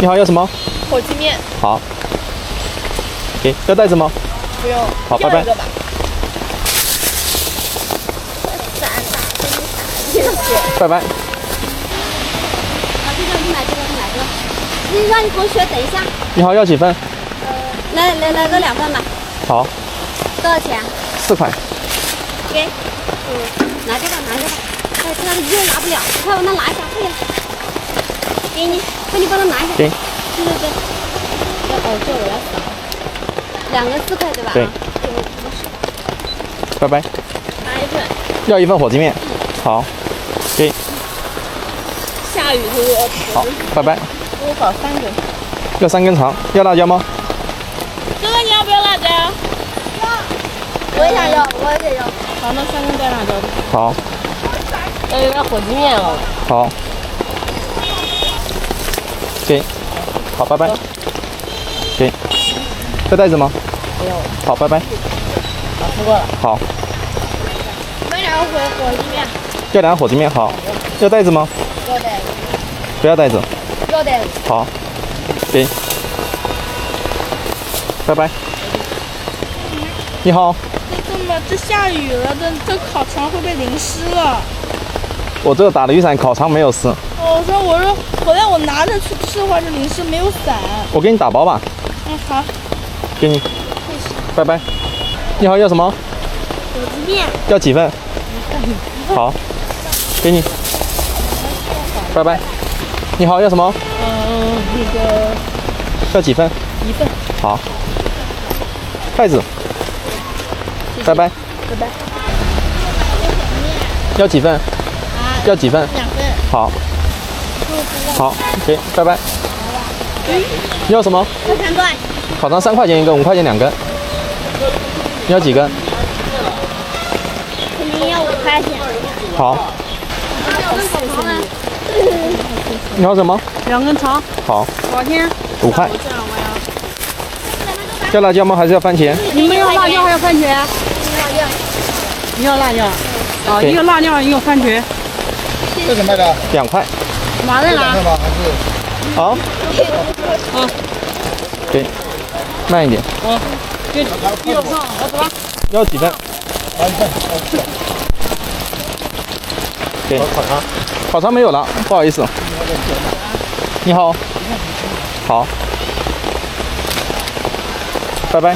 你好，要什么？火鸡面。好。给，要袋子吗？不用。好，拜拜。谢谢。拜拜。好，这个你买这个，你买这个。你让你同学等一下。你好，要几份？来个2份吧。好。多少钱4块。给。拿这个，拿这个。哎，这个一人拿不了，快帮他拿一下，快点。给你，快你帮他拿一下。给。对。哦，这我要扫。2个4块对吧？对。拜拜。拿一份。要1份火鸡面。好。给。下雨特别饿。好，拜拜。给我搞3根。要3根肠，要辣椒吗？哥哥，你要不要辣椒？要。我也想要，我也要。好，那3根带辣椒的。好。要一碗火鸡面哦。好。给。好，拜拜。给。要袋子吗？不用。好，拜拜。好，吃过了。好。买2个火鸡面。要2个火鸡面，好。要袋子吗？要袋子。不要袋子。要袋子。好。给。拜拜。你好。这下雨了，这烤肠会被淋湿了。我这个打了雨伞，烤肠没有湿。我说回来我拿着去吃的话就淋湿，没有伞。我给你打包吧。嗯，好。给你。拜拜。你好，要什么？火鸡面。要几份？好。给你。拜拜。你好，要什么？那个要几份？1份。好。筷子。拜拜。拜拜。要几份？要几份？2份。好。好，给，拜拜。你要什么？要3段。烤肠3块钱1根，5块钱2根。你要几根？肯定要5块钱。好。你要什么2根肠。好。多少钱？5块。要辣椒吗？还是要番茄？你们要辣椒还要番茄？你要辣椒。啊，一个辣椒，一个番茄。这怎么卖的？2块。哪在哪？好。啊。给，慢一点。啊。给，一路上，好走吧。要几份？1份。给。烤肠没有了，不好意思。你好。好。拜拜。